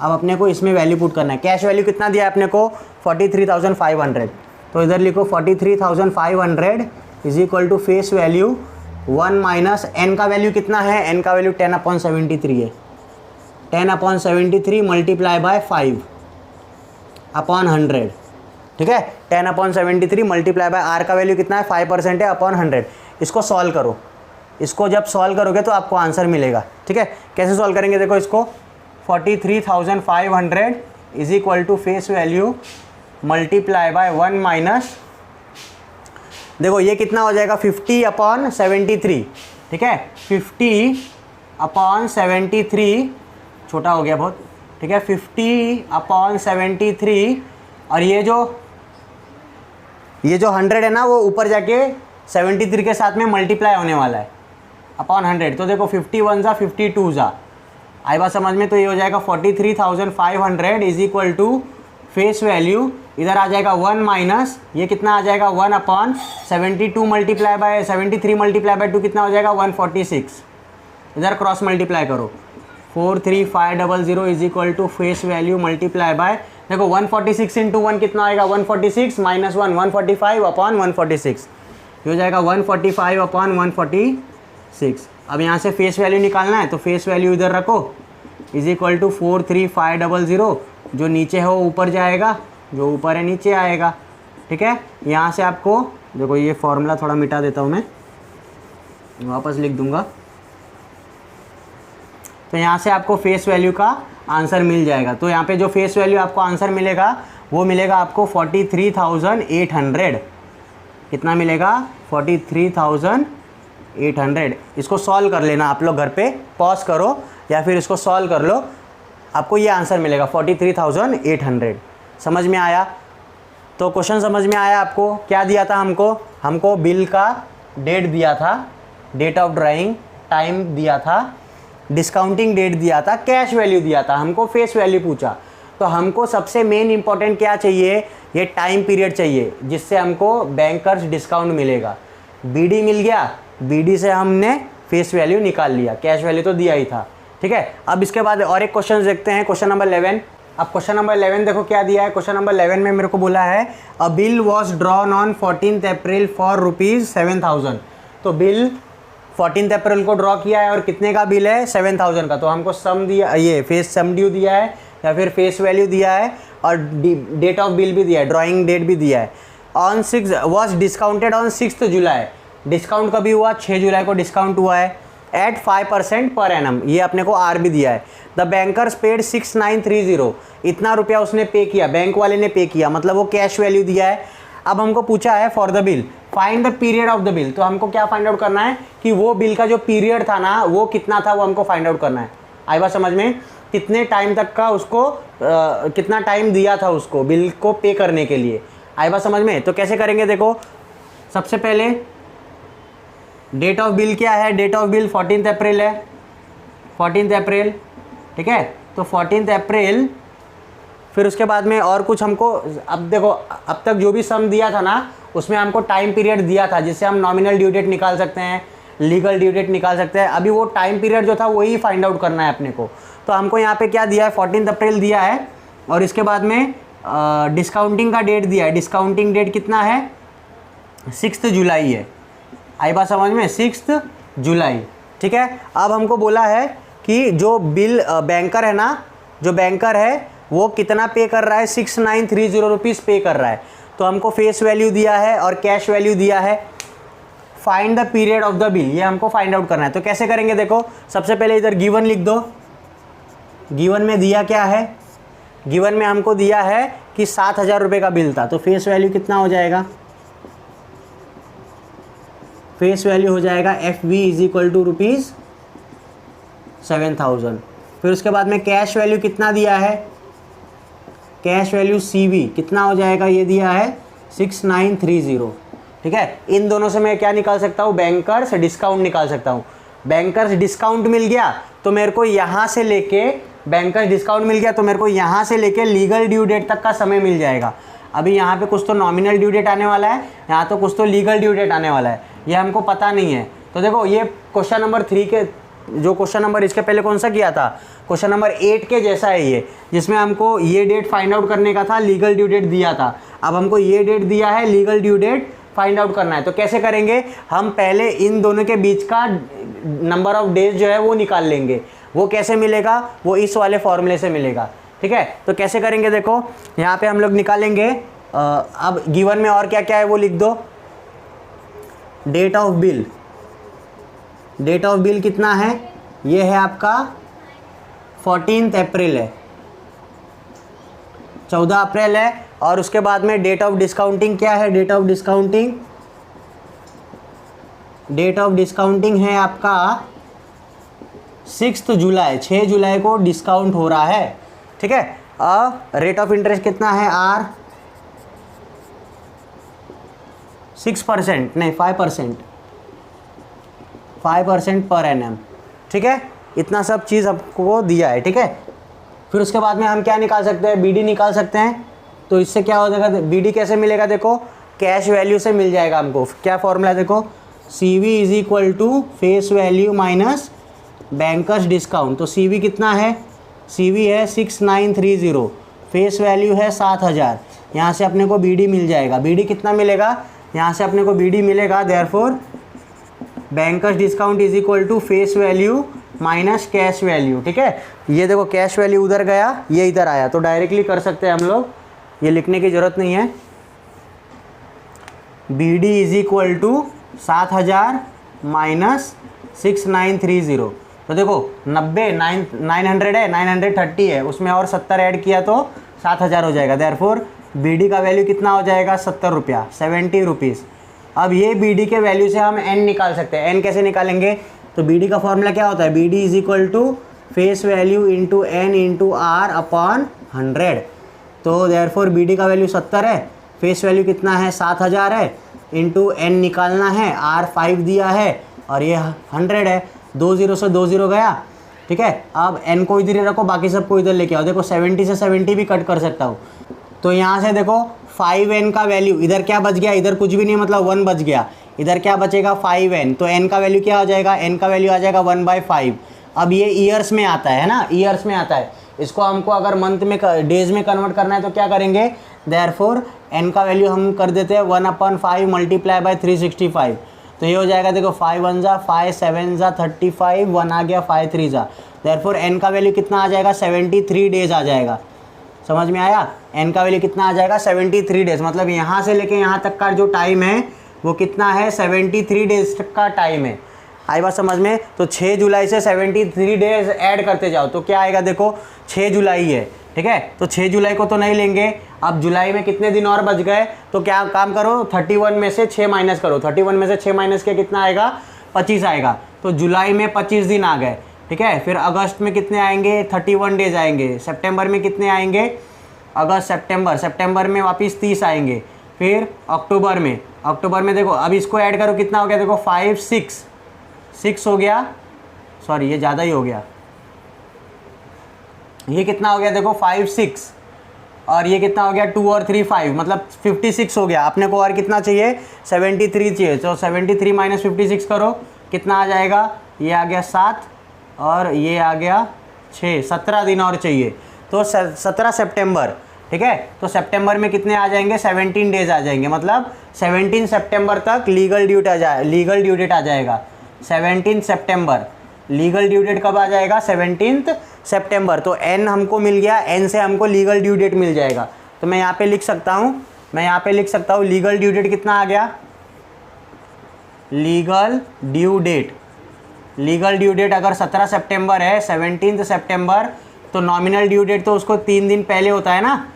अब अपने को इसमें वैल्यू पुट करना है। कैश वैल्यू कितना दिया है अपने को, 43,500। तो इधर लिखो 43,500 is equal to face value 1 minus N का वैल्यू कितना है, एन का वैल्यू 10/73 है, 10/73 मल्टीप्लाई बाय 5 अपॉन 100, ठीक है। 10/73 मल्टीप्लाई बाय आर का वैल्यू कितना है, 5% है अपॉन 100। इसको सॉल्व करो, इसको जब सॉल्व करोगे तो आपको आंसर मिलेगा, ठीक है। कैसे सॉल्व करेंगे, देखो इसको 43,500 is equal to face value multiply by 1 minus, देखो ये कितना हो जाएगा 50/73, ठीक है। 50/73 छोटा हो गया बहुत, ठीक है। 50/73 और ये जो ये जो 100 है ना वो ऊपर जाके 73 के साथ में मल्टीप्लाई होने वाला है अपॉन 100। तो देखो 51 जा 52 जा, आई बात समझ में। तो ये हो जाएगा 43,500 is equal to face value, इधर आ जाएगा 1 माइनस ये कितना आ जाएगा 1 upon 72 multiply by 73 multiply by 2 कितना हो जाएगा 146। इधर क्रॉस मल्टीप्लाई करो 43,500 is equal to face value multiply by, देखो 146 इंटू 1 कितना आएगा 146 माइनस 1 145 अपॉन 146, ये हो जाएगा 145 अपॉन 146। अब यहाँ से फेस वैल्यू निकालना है तो फेस वैल्यू इधर रखो इज इक्वल टू 43,500, जो नीचे है वो ऊपर जाएगा, जो ऊपर है नीचे आएगा। ठीक है, यहाँ से आपको देखो ये फॉर्मूला थोड़ा मिटा देता हूँ मैं, वापस लिख दूंगा। तो यहाँ से आपको फेस वैल्यू का आंसर मिल जाएगा। तो यहाँ पे जो फेस वैल्यू आपको आंसर मिलेगा वो मिलेगा आपको 43,800। कितना मिलेगा 43,800। इसको सॉल्व कर लेना आप लोग घर पे, पॉज करो या फिर इसको सॉल्व कर लो, आपको ये आंसर मिलेगा 43,800। समझ में आया? तो क्वेश्चन समझ में आया आपको? क्या दिया था हमको बिल का डेट दिया था, डेट ऑफ ड्राइंग, टाइम दिया था, डिस्काउंटिंग डेट दिया था, कैश वैल्यू दिया था, हमको फेस वैल्यू पूछा। तो हमको सबसे मेन इंपॉर्टेंट क्या चाहिए, ये टाइम पीरियड चाहिए जिससे हमको बैंकर्स डिस्काउंट मिलेगा। बीडी मिल गया, बीडी से हमने फेस वैल्यू निकाल लिया, कैश वैल्यू तो दिया ही था। ठीक है, अब इसके बाद और एक क्वेश्चन देखते हैं, क्वेश्चन नंबर 11। अब क्वेश्चन नंबर 11 देखो क्या दिया है। क्वेश्चन नंबर 11 में मेरे को बोला है अ bill was drawn on 14 April for ₹7,000। तो बिल 14 अप्रैल को ड्रॉ किया है और कितने का बिल है 7,000 का। तो हमको सम दिया, ये फेस सम ड्यू दिया है या फिर फेस वैल्यू दिया है और डेट ऑफ बिल भी दिया है, ड्राइंग डेट भी दिया है। On 6 was discounted on 6 July. Discount कभी हुआ 6 जुलाई को डिस्काउंट हुआ है एट 5% पर एनम, ये अपने को आर भी दिया है। द बैंकर्स पेड 6930, इतना रुपया उसने पे किया, बैंक वाले ने पे किया, मतलब वो कैश वैल्यू दिया है। अब हमको पूछा है for the bill find the period of the bill. तो हमको क्या फाइंड आउट करना है कि वो बिल का जो पीरियड था ना वो कितना था, वो हमको फाइंड आउट करना है। आई बात समझ में? कितने टाइम तक का उसको कितना टाइम दिया था उसको बिल को पे करने के लिए। आई बात समझ में? तो कैसे करेंगे देखो, सबसे पहले डेट ऑफ बिल क्या है, डेट ऑफ बिल 14 अप्रैल है, 14 अप्रैल। ठीक है, तो 14 अप्रैल, फिर उसके बाद में और कुछ हमको, अब देखो अब तक जो भी सम दिया था ना उसमें हमको टाइम पीरियड दिया था जिससे हम नॉमिनल ड्यू डेट निकाल सकते हैं, लीगल ड्यू डेट निकाल सकते हैं। अभी वो टाइम पीरियड जो था वही फाइंड आउट करना है अपने को। तो हमको यहाँ पे क्या दिया है 14 अप्रैल दिया है और इसके बाद में डिस्काउंटिंग का डेट दिया है। डिस्काउंटिंग डेट कितना है 6 जुलाई है। आई बात समझ में? 6 जुलाई। ठीक है, अब हमको बोला है कि जो बिल बैंकर है ना, जो बैंकर है वो कितना पे कर रहा है 6930 रुपीज़ पे कर रहा है। तो हमको फेस वैल्यू दिया है और कैश वैल्यू दिया है। Find the period of the bill, ये हमको फाइंड आउट करना है। तो कैसे करेंगे देखो, सबसे पहले इधर गिवन लिख दो। गिवन में दिया क्या है, गिवन में हमको दिया है कि 7,000 रुपये का बिल था। तो फेस वैल्यू कितना हो जाएगा, फेस वैल्यू हो जाएगा FV इज इक्वल टू ₹7,000। फिर उसके बाद में कैश वैल्यू कितना दिया है, कैश वैल्यू CV कितना हो जाएगा, ये दिया है 6930। ठीक है, इन दोनों से मैं क्या निकाल सकता हूँ, बैंकर्स डिस्काउंट निकाल सकता हूँ। बैंकर्स डिस्काउंट मिल गया तो मेरे को यहाँ से लेके, बैंकर्स डिस्काउंट मिल गया तो मेरे को यहाँ से लेके लीगल ड्यू डेट तक का समय मिल जाएगा। अभी यहाँ पे कुछ तो नॉमिनल ड्यू डेट आने वाला है, यहाँ तो कुछ तो लीगल ड्यू डेट आने वाला है, ये हमको पता नहीं है। तो देखो ये क्वेश्चन नंबर 3 के, जो क्वेश्चन नंबर इसके पहले कौन सा किया था, क्वेश्चन नंबर 8 के जैसा है ये, जिसमें हमको ये डेट फाइंड आउट करने का था, लीगल ड्यू डेट दिया था। अब हमको ये डेट दिया है, legal due date find out करना है। तो कैसे करेंगे, हम पहले इन दोनों के बीच का नंबर ऑफ डेज जो है वो निकाल लेंगे। वो कैसे मिलेगा, वो इस वाले फॉर्मूले से मिलेगा। ठीक है, तो कैसे करेंगे देखो, यहाँ पे हम लोग निकालेंगे। अब गिवन में और क्या क्या है वो लिख दो। Date of bill, date of bill कितना है, ये है आपका 14 अप्रैल है, 14 अप्रैल है। और उसके बाद में डेट ऑफ डिस्काउंटिंग क्या है, date of discounting, date of discounting है आपका 6 जुलाई, 6 जुलाई को डिस्काउंट हो रहा है। ठीक है, रेट ऑफ इंटरेस्ट कितना है R, 6% नहीं 5%, 5% पर एनम, ठीक है। इतना सब चीज़ आपको दिया है, ठीक है। फिर उसके बाद में हम क्या निकाल सकते हैं, बीडी निकाल सकते हैं। तो इससे क्या हो जाएगा, बीडी कैसे मिलेगा, देखो कैश वैल्यू से मिल जाएगा हमको। क्या फॉर्मूला है, देखो CV is equal to face value minus bankers discount. तो CV कितना है, CV है 6930, फेस वैल्यू है 7000। यहाँ से अपने को BD मिल जाएगा। BD कितना मिलेगा, यहाँ से अपने को BD मिलेगा, therefore bankers discount is equal to face value minus cash value, ठीक है। ये देखो कैश वैल्यू उधर गया, ये इधर आया, तो डायरेक्टली कर सकते हैं हम लोग, ये लिखने की ज़रूरत नहीं है। BD is equal to 7000 minus 6930। तो देखो 900 है, 930 है, उसमें और 70 ऐड किया तो 7000 हो जाएगा। देयरफॉर BD का वैल्यू कितना हो जाएगा, 70 रुपया, 70 रुपीज़। अब ये BD के वैल्यू से हम N निकाल सकते हैं। N कैसे निकालेंगे, तो BD का फॉर्मूला क्या होता है, BD is equal to face value into N into R upon 100। तो देयरफॉर BD का वैल्यू 70 है, फेस वैल्यू कितना है 7000 है, इंटू N निकालना है, R 5 दिया है और ये 100 है। 2 0 से 2 0 गया, ठीक है। अब N को इधर ही रखो, बाकी सबको इधर लेके आओ। देखो 70 से 70 भी कट कर सकता हूँ। तो यहाँ से देखो 5N का वैल्यू, इधर क्या बच गया, इधर कुछ भी नहीं, मतलब 1 बच गया। इधर क्या बचेगा 5N, तो N का वैल्यू क्या हो जाएगा, N का वैल्यू आ जाएगा 1/5। अब ये ईयर्स में आता है ना, ईयर्स में आता है। इसको हमको अगर मंथ में डेज में कन्वर्ट करना है तो क्या करेंगे, देयरफॉर N का वैल्यू हम कर देते हैं 1/5 मल्टीप्लाई बाय 365। तो ये हो जाएगा, देखो 5 1 जा 5, 7 जा 35, 1 आ गया 5 3 जा। देयरफॉर N का वैल्यू कितना आ जाएगा, 73 डेज आ जाएगा। समझ में आया, N का वैल्यू कितना आ जाएगा, 73 डेज। मतलब यहाँ से लेके यहाँ तक का जो टाइम है वो कितना है, 73 डेज तक का टाइम है। आई बात समझ में। तो 6 जुलाई से 73 डेज ऐड करते जाओ तो क्या आएगा, देखो 6 जुलाई है, ठीक है। तो 6 जुलाई को तो नहीं लेंगे। अब जुलाई में कितने दिन और बच गए, तो क्या काम करो, 31 में से 6 माइनस करो। 31 में से 6 माइनस के कितना आएगा, 25 आएगा। तो जुलाई में 25 दिन आ गए, ठीक है। फिर अगस्त में कितने आएंगे, 31 डेज आएंगे। सितंबर में कितने आएंगे, अगस्त सितंबर में वापस 30 आएंगे। फिर अक्टूबर में देखो, अब इसको ऐड करो, कितना हो गया, देखो 5 6 हो गया, सॉरी ये ज़्यादा ही हो गया। ये कितना हो गया, देखो 5 6 और ये कितना हो गया 2 और 3 5, मतलब 56 हो गया। अपने को और कितना चाहिए, 73 चाहिए। तो 73 माइनस 56 करो, कितना आ जाएगा, ये आ गया 7 और ये आ गया 6, 17 दिन और चाहिए। तो 17 सितंबर, ठीक है। तो सितंबर में कितने आ जाएंगे, 17 डेज आ जाएंगे। मतलब 17 सितंबर तक लीगल ड्यू डेट आ जाएगा। 17 सितंबर लीगल ड्यू डेट कब आ जाएगा, 17 सितंबर। तो N हमको मिल गया, N से हमको लीगल ड्यू डेट मिल जाएगा। तो मैं यहाँ पे लिख सकता हूँ, लीगल ड्यू डेट कितना आ गया, लीगल ड्यू डेट अगर 17 सितंबर है, 17 सितंबर, तो नॉमिनल ड्यू डेट तो उसको 3 दिन पहले होता है ना।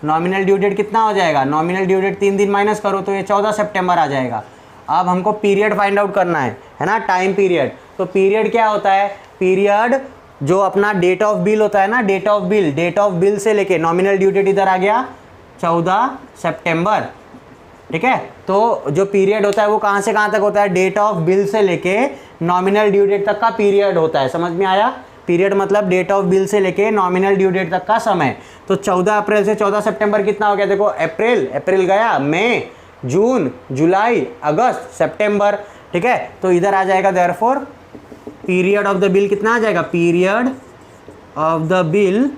नॉमिनल ड्यू डेट कितना हो जाएगा, नॉमिनल ड्यू डेट 3 दिन माइनस करो तो ये 14 सितंबर आ जाएगा। अब हमको पीरियड फाइंड आउट करना है ना, टाइम पीरियड। तो पीरियड क्या होता है, पीरियड जो अपना डेट ऑफ बिल होता है ना, डेट ऑफ बिल से लेके नॉमिनल ड्यू डेट इधर आ गया 14 सितंबर, ठीक है। तो जो पीरियड होता है वो कहाँ से कहाँ तक होता है, डेट ऑफ बिल से लेके नॉमिनल ड्यू डेट तक का पीरियड होता है। समझ में आया, पीरियड मतलब डेट ऑफ बिल से लेके नॉमिनल ड्यू डेट तक का समय। तो 14 अप्रैल से 14 सितंबर कितना हो गया, देखो अप्रैल गया, मई, जून, जुलाई, अगस्त, सितंबर, ठीक है। तो इधर आ जाएगा therefore period of the bill कितना आ जाएगा, period of the bill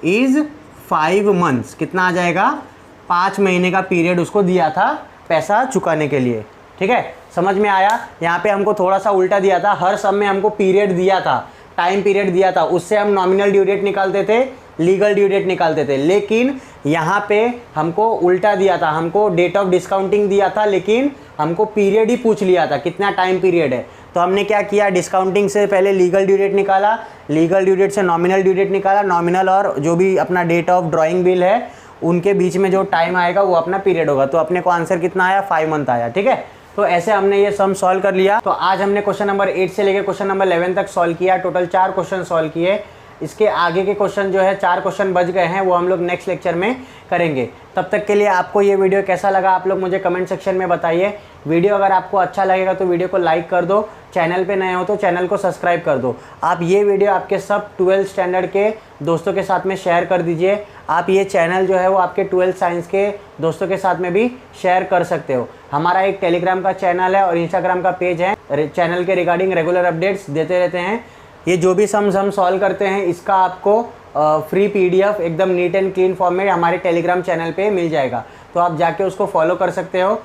is 5 months. कितना आ जाएगा, 5 महीने का पीरियड उसको दिया था पैसा चुकाने के लिए, ठीक है। समझ में आया। यहाँ पे हमको थोड़ा सा उल्टा दिया था, हर सम में हमको पीरियड दिया था, टाइम पीरियड दिया था, उससे हम नॉमिनल ड्यू डेट निकालते थे, लीगल ड्यू डेट निकालते थे। लेकिन यहाँ पे हमको उल्टा दिया था, हमको डेट ऑफ डिस्काउंटिंग दिया था, लेकिन हमको पीरियड ही पूछ लिया था कितना टाइम पीरियड है। तो हमने क्या किया, डिस्काउंटिंग से पहले लीगल ड्यू डेट निकाला, लीगल ड्यू डेट से नॉमिनल ड्यू डेट निकाला, नॉमिनल और जो भी अपना डेट ऑफ ड्राइंग बिल है उनके बीच में जो टाइम आएगा वो अपना पीरियड होगा। तो अपने को आंसर कितना आया, 5 मंथ आया, ठीक है। तो ऐसे हमने ये सम सॉल्व कर लिया। तो आज हमने क्वेश्चन नंबर 8 से लेकर क्वेश्चन नंबर 11 तक सॉल्व किया। टोटल 4 क्वेश्चन सॉल्व किए। इसके आगे के क्वेश्चन जो है 4 क्वेश्चन बच गए हैं, वो हम लोग नेक्स्ट लेक्चर में करेंगे। तब तक के लिए आपको ये वीडियो कैसा लगा आप लोग मुझे कमेंट सेक्शन में बताइए। वीडियो अगर आपको अच्छा लगेगा तो वीडियो को लाइक कर दो, चैनल पे नए हो तो चैनल को सब्सक्राइब कर दो। आप ये वीडियो आपके सब 12th स्टैंडर्ड के दोस्तों के साथ में शेयर कर दीजिए। आप ये चैनल जो है वो आपके 12th साइंस के दोस्तों के साथ में भी शेयर कर सकते हो। हमारा एक टेलीग्राम का चैनल है और इंस्टाग्राम का पेज है, चैनल के रिगार्डिंग रेगुलर अपडेट्स देते रहते हैं। ये जो भी सम्स हम सॉल्व करते हैं इसका आपको फ्री PDF एकदम नीट एंड क्लीन फॉर्म में हमारे टेलीग्राम चैनल पे मिल जाएगा, तो आप जाके उसको फॉलो कर सकते हो।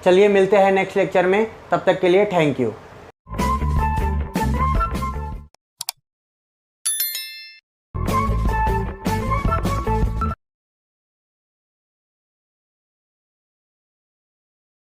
चलिए मिलते हैं नेक्स्ट लेक्चर में, तब तक के लिए थैंक यू।